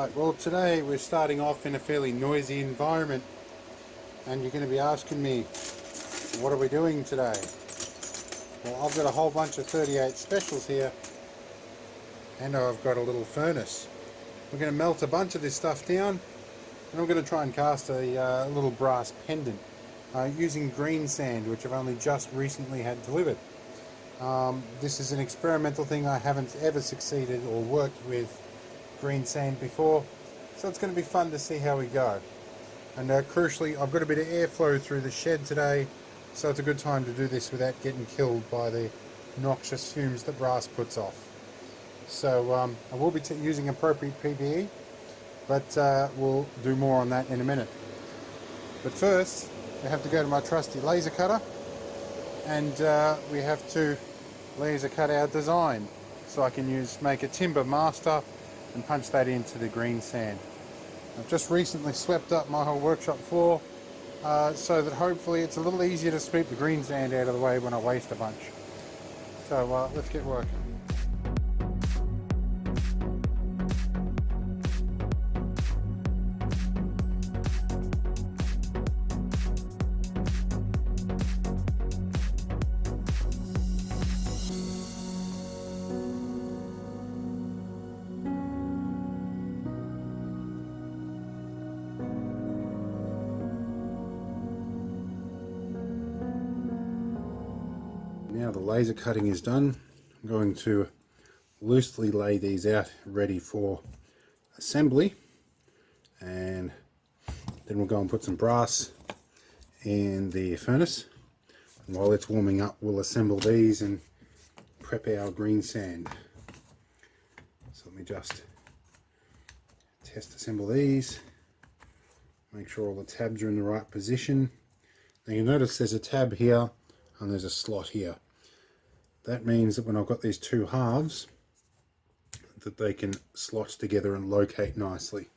Right, well today we're starting off in a fairly noisy environment and you're going to be asking me, what are we doing today? Well, I've got a whole bunch of 38 specials here and I've got a little furnace. We're going to melt a bunch of this stuff down and I'm going to try and cast a little brass pendant using green sand, which I've only just recently had delivered. This is an experimental thing. I haven't ever succeeded or worked with green sand before, so it's going to be fun to see how we go. And crucially, I've got a bit of airflow through the shed today, so it's a good time to do this without getting killed by the noxious fumes that brass puts off. So I will be using appropriate PPE, but we'll do more on that in a minute. But first, I have to go to my trusty laser cutter, and we have to laser cut our design so I can make a timber master and punch that into the green sand. I've just recently swept up my whole workshop floor so that hopefully it's a little easier to sweep the green sand out of the way when I waste a bunch. So let's get working. Now the laser cutting is done, I'm going to loosely lay these out ready for assembly, and then we'll go and put some brass in the furnace, and while it's warming up we'll assemble these and prep our green sand. So let me just test assemble these, make sure all the tabs are in the right position. Now you'll notice there's a tab here and there's a slot here. That means that when I've got these two halves, that they can slot together and locate nicely.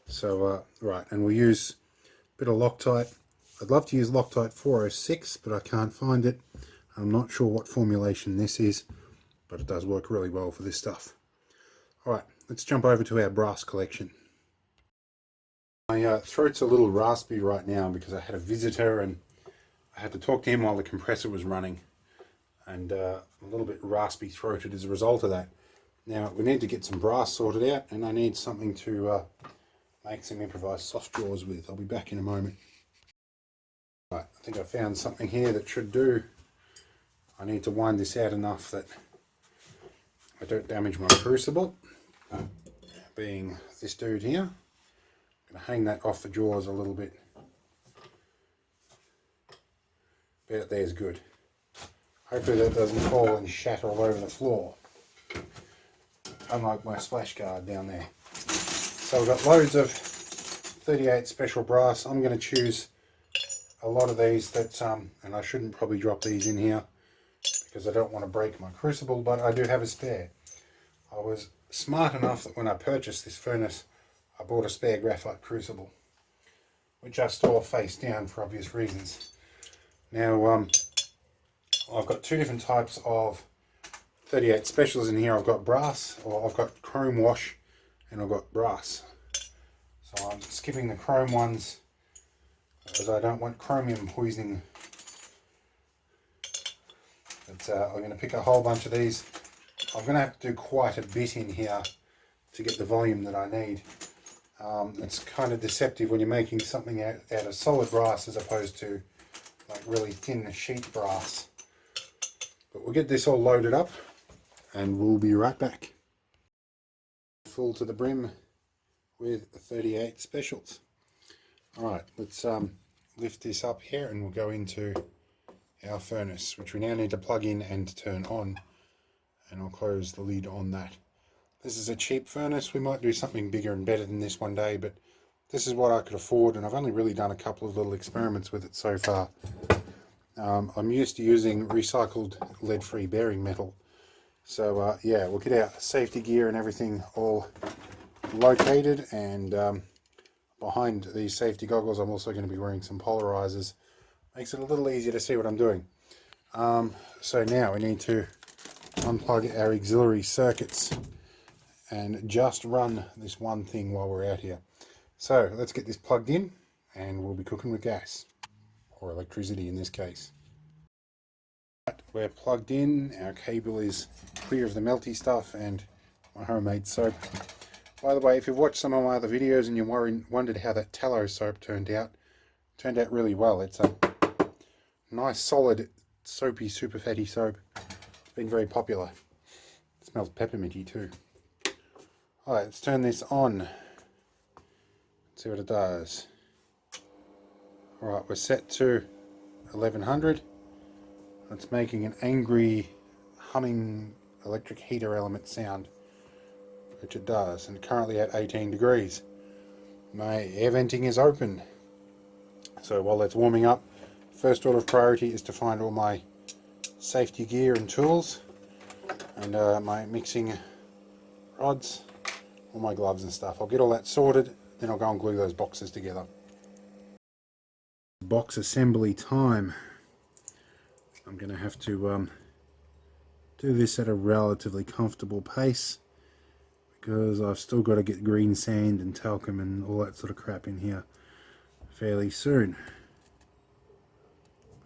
So right, and we'll use a bit of Loctite. I'd love to use Loctite 406, but I can't find it. I'm not sure what formulation this is, but it does work really well for this stuff. Alright, let's jump over to our brass collection. My throat's a little raspy right now because I had a visitor and I had to talk to him while the compressor was running, and a little bit raspy throated as a result of that. Now we need to get some brass sorted out, and I need something to make some improvised soft jaws with. I'll be back in a moment. Right, I think I found something here that should do. I need to wind this out enough that I don't damage my crucible, being this dude here. I'm going to hang that off the jaws a little bit. About there's good. Hopefully that doesn't fall and shatter all over the floor, unlike my splash guard down there. So we've got loads of 38 special brass. I'm going to choose a lot of these that, and I shouldn't probably drop these in here because I don't want to break my crucible, but I do have a spare. I was smart enough that when I purchased this furnace, I bought a spare graphite crucible, which I store face down for obvious reasons. Now, I've got two different types of 38 specials in here. I've got brass, or I've got chrome wash, and I've got brass. So I'm skipping the chrome ones because I don't want chromium poisoning. But I'm going to pick a whole bunch of these. I'm going to have to do quite a bit in here to get the volume that I need. It's kind of deceptive when you're making something out of solid brass as opposed to like really thin sheet brass. But we'll get this all loaded up and we'll be right back. Full to the brim with 38 specials. Alright, let's lift this up here and we'll go into our furnace, which we now need to plug in and turn on, and I'll close the lid on that. This is a cheap furnace. We might do something bigger and better than this one day, but this is what I could afford, and I've only really done a couple of little experiments with it so far. I'm used to using recycled lead-free bearing metal. So yeah, we'll get our safety gear and everything all located, and behind these safety goggles I'm also going to be wearing some polarizers. Makes it a little easier to see what I'm doing. So now we need to unplug our auxiliary circuits and just run this one thing while we're out here. So let's get this plugged in and we'll be cooking with gas, or electricity in this case. We're plugged in, our cable is clear of the melty stuff and my homemade soap. By the way, if you've watched some of my other videos and you wondered how that tallow soap turned out really well. It's a nice solid soapy super fatty soap. It's been very popular. It smells pepperminty too. Alright, let's turn this on. See what it does. Alright, we're set to 1100. It's making an angry humming electric heater element sound, which it does, and currently at 18 degrees. My air venting is open. So while that's warming up, first order of priority is to find all my safety gear and tools, and my mixing rods, all my gloves and stuff. I'll get all that sorted, then I'll go and glue those boxes together. Box assembly time. I'm going to have to do this at a relatively comfortable pace because I've still got to get green sand and talcum and all that sort of crap in here fairly soon.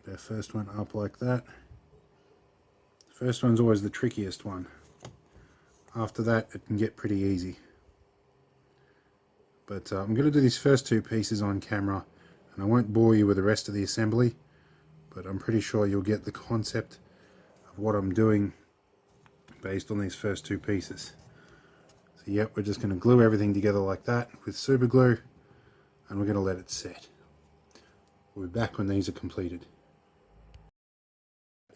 Put our first one up like that. The first one's always the trickiest one. After that it can get pretty easy. But I'm going to do these first two pieces on camera and I won't bore you with the rest of the assembly, but I'm pretty sure you'll get the concept of what I'm doing based on these first two pieces. So yep, we're just going to glue everything together like that with super glue, and we're going to let it set. We'll be back when these are completed.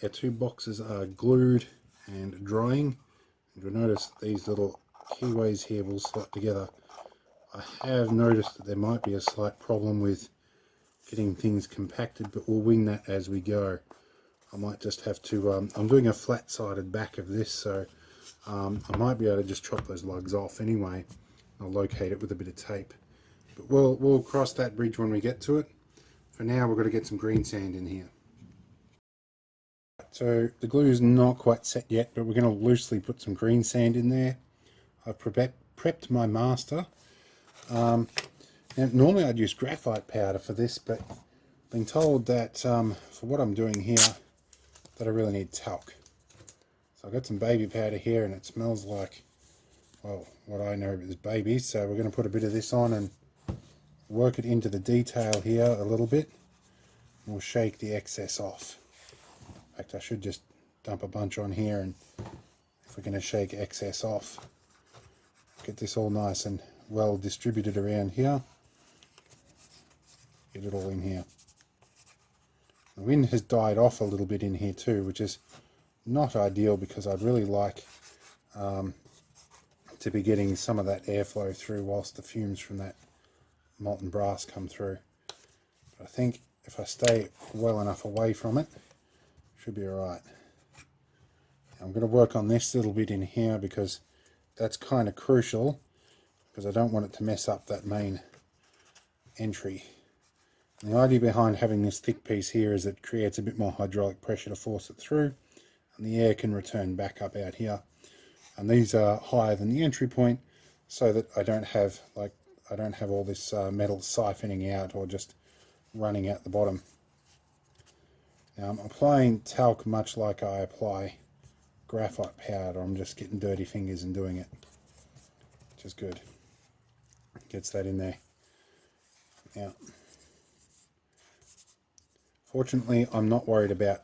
Our two boxes are glued and drying. You'll notice these little keyways here will slot together. I have noticed that there might be a slight problem with getting things compacted, but we'll wing that as we go. I might just have to, I'm doing a flat-sided back of this, so I might be able to just chop those lugs off anyway. I'll locate it with a bit of tape. But we'll cross that bridge when we get to it. For now, we're going to get some green sand in here. So the glue is not quite set yet, but we're going to loosely put some green sand in there. I've prepped my master. Now, normally I'd use graphite powder for this, but I've been told that for what I'm doing here, that I really need talc. So I've got some baby powder here and it smells like, well, what I know is baby. So we're going to put a bit of this on and work it into the detail here a little bit. And we'll shake the excess off. In fact, I should just dump a bunch on here, and if we're going to shake excess off, get this all nice and well distributed around here. Get it all in here. The wind has died off a little bit in here too, which is not ideal because I'd really like to be getting some of that airflow through whilst the fumes from that molten brass come through. But I think if I stay well enough away from it, should be alright. I'm going to work on this little bit in here because that's kind of crucial, because I don't want it to mess up that main entry. And the idea behind having this thick piece here is it creates a bit more hydraulic pressure to force it through, and the air can return back up out here. And these are higher than the entry point, so that I don't have all this metal siphoning out or just running out the bottom. Now I'm applying talc much like I apply graphite powder. I'm just getting dirty fingers and doing it, which is good. Gets that in there. Now, fortunately, I'm not worried about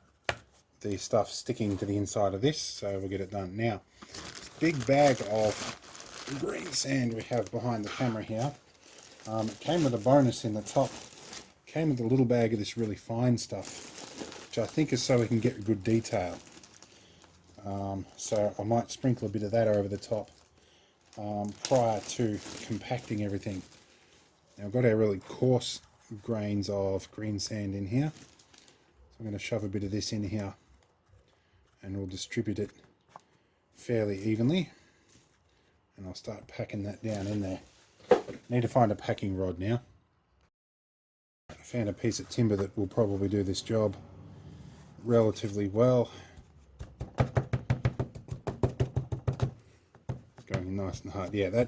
the stuff sticking to the inside of this, so we'll get it done. Now, this big bag of green sand we have behind the camera here, it came with a bonus in the top. It came with a little bag of this really fine stuff, which I think is so we can get good detail. So I might sprinkle a bit of that over the top prior to compacting everything. Now I've got our really coarse grains of green sand in here, so I'm going to shove a bit of this in here and we'll distribute it fairly evenly, and I'll start packing that down in there. Need to find a packing rod now. I found a piece of timber that will probably do this job relatively well. It's going and nice and hard. Yeah,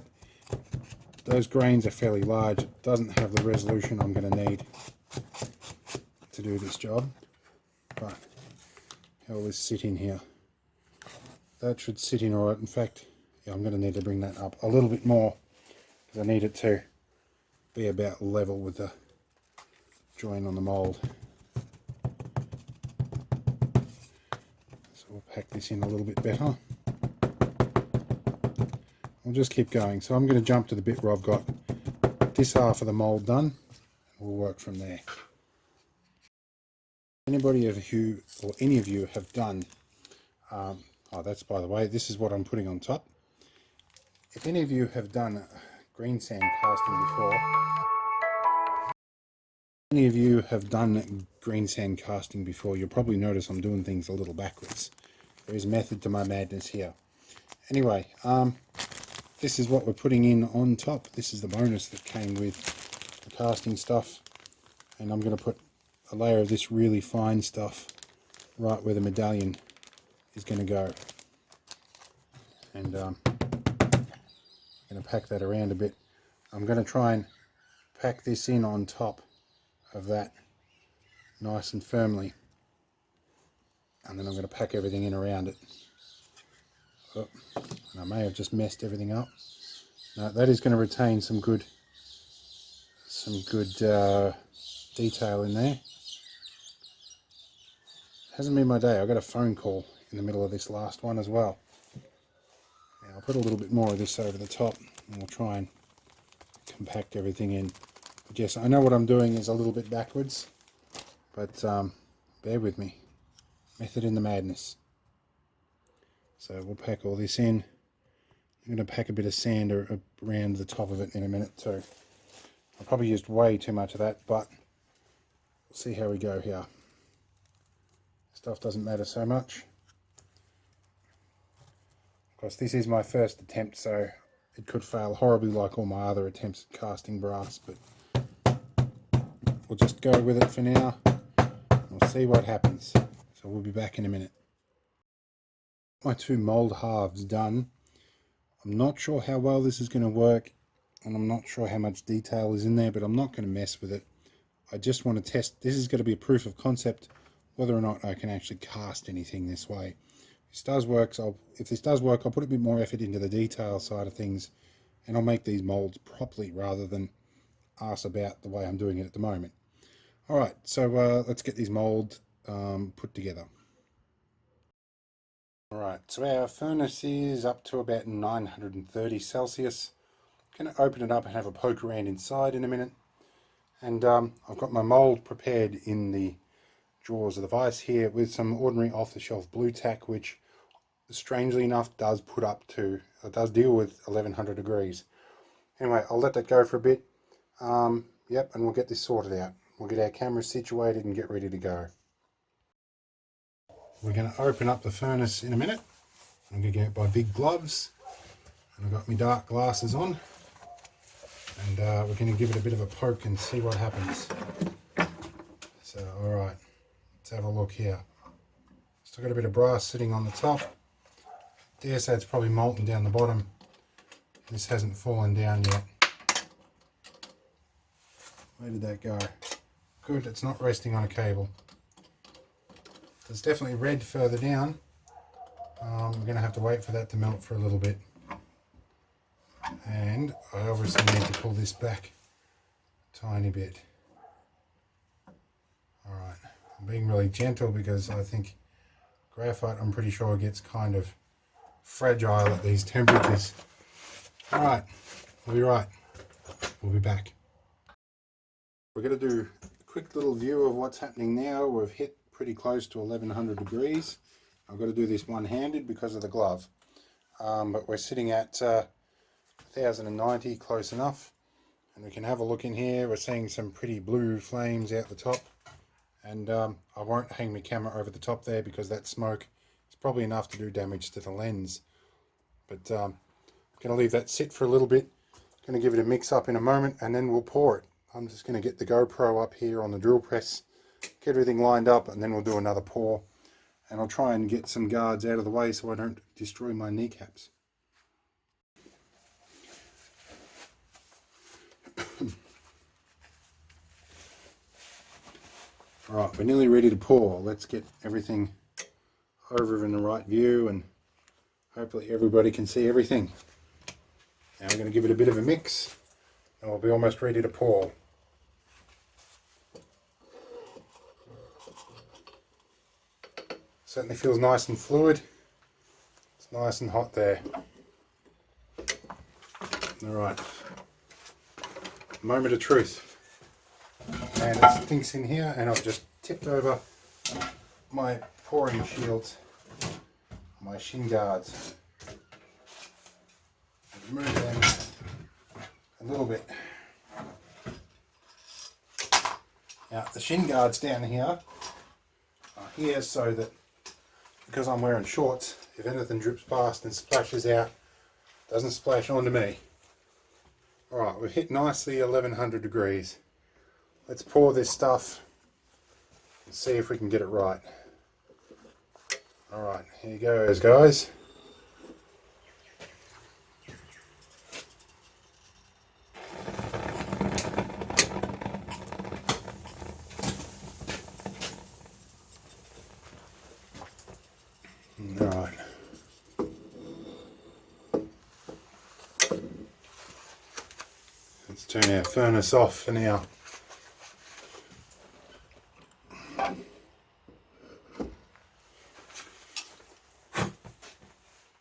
those grains are fairly large. It doesn't have the resolution I'm going to need to do this job. But how will this sit in here? That should sit in alright. In fact, yeah, I'm going to need to bring that up a little bit more because I need it to be about level with the joint on the mould. So we'll pack this in a little bit better. I'll just keep going. So I'm going to jump to the bit where I've got this half of the mould done, and we'll work from there. Anybody of you, or any of you, have done oh, that's, by the way, this is what I'm putting on top. If any of you have done green sand casting before, you'll probably notice I'm doing things a little backwards. There is method to my madness here. Anyway, this is what we're putting in on top. This is the bonus that came with the casting stuff. And I'm going to put a layer of this really fine stuff right where the medallion is going to go. And I'm going to pack that around a bit. I'm going to try and pack this in on top of that nice and firmly. And then I'm going to pack everything in around it. Oh, and I may have just messed everything up. No, that is going to retain some good detail in there. Hasn't been my day. I got a phone call in the middle of this last one as well. Now I'll put a little bit more of this over the top and we'll try and compact everything in. But yes, I know what I'm doing is a little bit backwards, but bear with me. Method in the madness. So we'll pack all this in. I'm going to pack a bit of sand around the top of it in a minute too. I probably used way too much of that, but we'll see how we go here. Stuff doesn't matter so much. Of course, this is my first attempt, so it could fail horribly like all my other attempts at casting brass, but we'll just go with it for now. We'll see what happens. So we'll be back in a minute. My two mould halves done. I'm not sure how well this is going to work, and I'm not sure how much detail is in there, but I'm not going to mess with it. I just want to test. This is going to be a proof of concept whether or not I can actually cast anything this way. If this does work, I'll put a bit more effort into the detail side of things, and I'll make these molds properly rather than arse about the way I'm doing it at the moment. Alright, so let's get these molds put together. Alright, so our furnace is up to about 930 Celsius. I'm going to open it up and have a poke around inside in a minute. And I've got my mold prepared in the drawers of the vise here with some ordinary off-the-shelf blue tack, which strangely enough does deal with 1100 degrees. Anyway, I'll let that go for a bit. Yep, and we'll get this sorted out. We'll get our camera situated and get ready to go. We're going to open up the furnace in a minute. I'm going to get my big gloves, and I've got my dark glasses on, and we're going to give it a bit of a poke and see what happens. So, alright, let's have a look here. Still got a bit of brass sitting on the top. Dare say it's probably molten down the bottom. This hasn't fallen down yet. Where did that go? Good, it's not resting on a cable. It's definitely red further down. We're going to have to wait for that to melt for a little bit. And I obviously need to pull this back a tiny bit. Alright, I'm being really gentle because I think graphite, I'm pretty sure, gets kind of fragile at these temperatures. Alright, we'll be right. We'll be back. We're going to do a quick little view of what's happening now. We've hit pretty close to 1100 degrees. I've got to do this one-handed because of the glove. But we're sitting at 1090, close enough. And we can have a look in here. We're seeing some pretty blue flames out the top. And I won't hang my camera over the top there because that smoke is probably enough to do damage to the lens. But I'm going to leave that sit for a little bit. Going to give it a mix up in a moment and then we'll pour it. I'm just going to get the GoPro up here on the drill press, get everything lined up, and then we'll do another pour. And I'll try and get some guards out of the way so I don't destroy my kneecaps. Alright, we're nearly ready to pour. Let's get everything over in the right view and hopefully everybody can see everything. Now we're going to give it a bit of a mix and we'll be almost ready to pour. Certainly feels nice and fluid. It's nice and hot there. Alright, moment of truth. And it stinks in here, and I've just tipped over my pouring shields, my shin guards. Remove them a little bit. Now the shin guards down here are here so that, because I'm wearing shorts, if anything drips past and splashes out, it doesn't splash onto me. Alright, we've hit nicely 1100 degrees. Let's pour this stuff and see if we can get it right. Alright, here goes, guys. Alright. Let's turn our furnace off for now.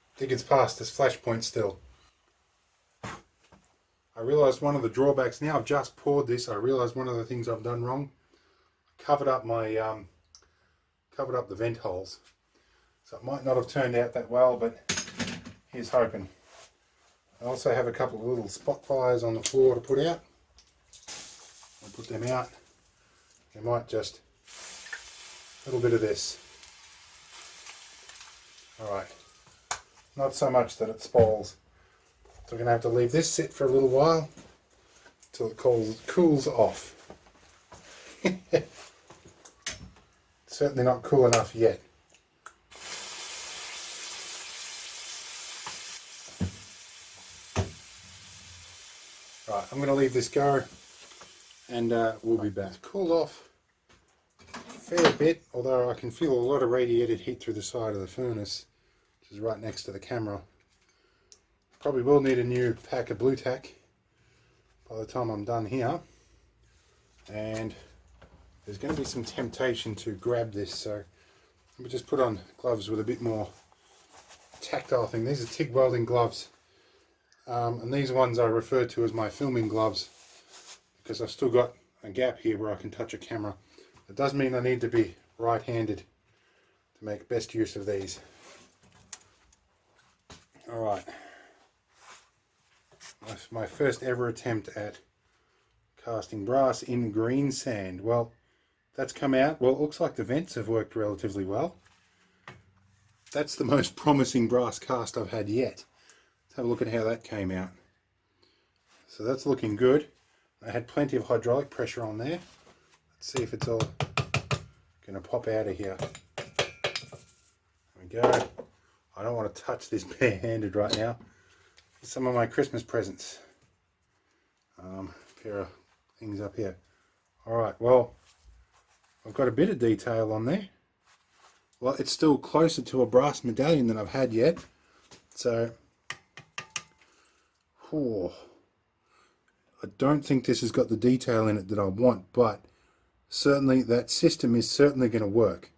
I think it's past this flash point still. I realised one of the drawbacks, now I've just poured this, I realised one of the things I've done wrong. Covered up my covered up the vent holes. So it might not have turned out that well, but here's hoping. I also have a couple of little spot fires on the floor to put out. I'll put them out. I might just a little bit of this. Alright. Not so much that it spoils. So we're going to have to leave this sit for a little while until it cools off. Certainly not cool enough yet. Right, I'm going to leave this go and we'll be back. It's cooled off a fair bit, although I can feel a lot of radiated heat through the side of the furnace, which is right next to the camera. Probably will need a new pack of blue tack by the time I'm done here, and there's going to be some temptation to grab this, so let me just put on gloves with a bit more tactile thing. These are TIG welding gloves, and these ones I refer to as my filming gloves because I've still got a gap here where I can touch a camera. It does mean I need to be right-handed to make best use of these. Alright, my first ever attempt at casting brass in green sand. Well, that's come out. Well, it looks like the vents have worked relatively well. That's the most promising brass cast I've had yet. Let's have a look at how that came out. So that's looking good. I had plenty of hydraulic pressure on there. Let's see if it's all going to pop out of here. There we go. I don't want to touch this bare-handed right now. Some of my Christmas presents. Pair of things up here. Alright, well, I've got a bit of detail on there. Well, it's still closer to a brass medallion than I've had yet. So, I don't think this has got the detail in it that I want, but certainly that system is certainly going to work.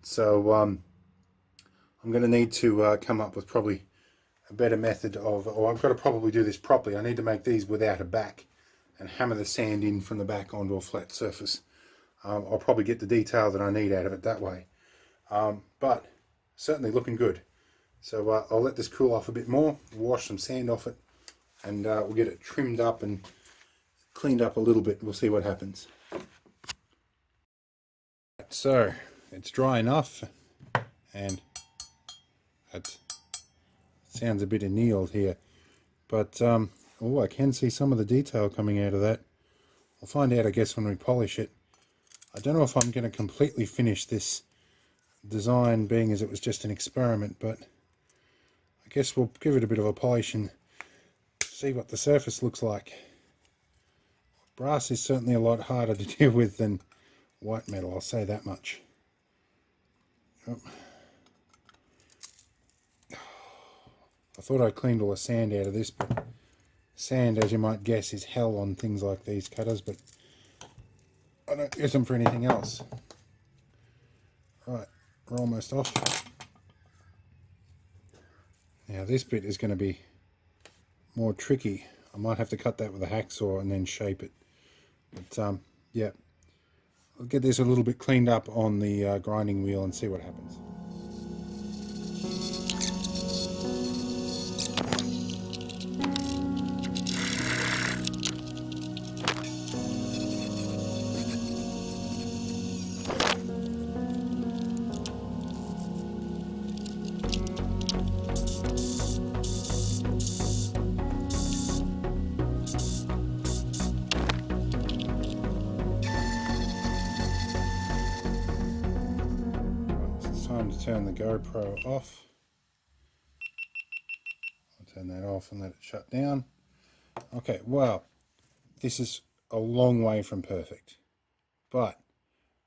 So, I'm going to need to come up with probably a better method of, or I've got to probably do this properly. I need to make these without a back and hammer the sand in from the back onto a flat surface. I'll probably get the detail that I need out of it that way. But certainly looking good. So I'll let this cool off a bit more, wash some sand off it, and we'll get it trimmed up and cleaned up a little bit. We'll see what happens. So it's dry enough, and that sounds a bit annealed here, but oh, I can see some of the detail coming out of that. We'll find out, I guess, when we polish it. I don't know if I'm going to completely finish this design, being as it was just an experiment, but I guess we'll give it a bit of a polish and see what the surface looks like. Brass is certainly a lot harder to deal with than white metal, I'll say that much. Oh. I thought I cleaned all the sand out of this, but sand, as you might guess, is hell on things like these cutters, but I don't use them for anything else. Right, we're almost off. Now this bit is going to be more tricky. I might have to cut that with a hacksaw and then shape it. But yeah, I'll get this a little bit cleaned up on the grinding wheel and see what happens. Time to turn the GoPro off. I'll turn that off and let it shut down. Okay, well, this is a long way from perfect, but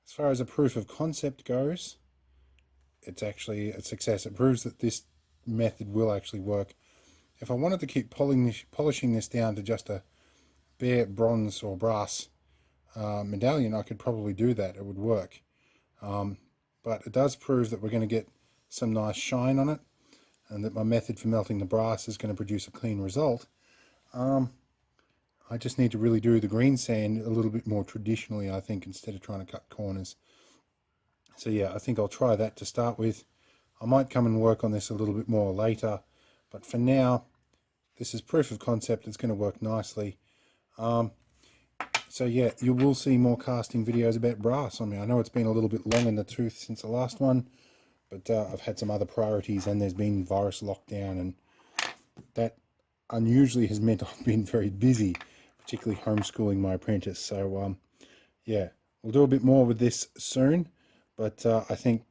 as far as a proof of concept goes, it's actually a success. It proves that this method will actually work. If I wanted to keep polishing this down to just a bare bronze or brass medallion, I could probably do that. It would work. But it does prove that we're going to get some nice shine on it, and that my method for melting the brass is going to produce a clean result. I just need to really do the green sand a little bit more traditionally, I think, instead of trying to cut corners. So yeah, I think I'll try that to start with. I might come and work on this a little bit more later, but for now, this is proof of concept. It's going to work nicely. So yeah, you will see more casting videos about brass on me. I know it's been a little bit long in the tooth since the last one, but I've had some other priorities, and there's been virus lockdown, and that unusually has meant I've been very busy, particularly homeschooling my apprentice. So yeah, we'll do a bit more with this soon, but I think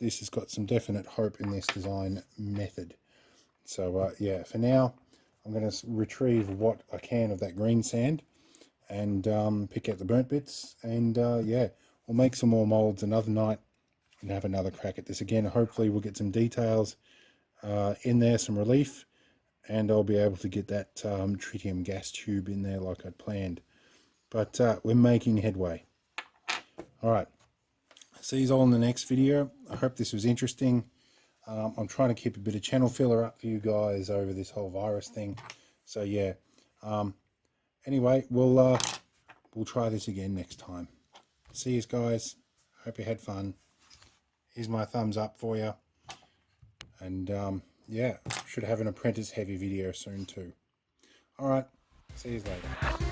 this has got some definite hope in this design method. So yeah, for now, I'm going to retrieve what I can of that green sand and pick out the burnt bits, and yeah, we'll make some more molds another night and have another crack at this again. Hopefully we'll get some details in there, some relief, and I'll be able to get that tritium gas tube in there like I'd planned. But we're making headway. Alright, see you all in the next video. I hope this was interesting. I'm trying to keep a bit of channel filler up for you guys over this whole virus thing. So yeah, anyway, we'll try this again next time. See you guys. Hope you had fun. Here's my thumbs up for you. And yeah, should have an apprentice heavy video soon too. Alright, see you later.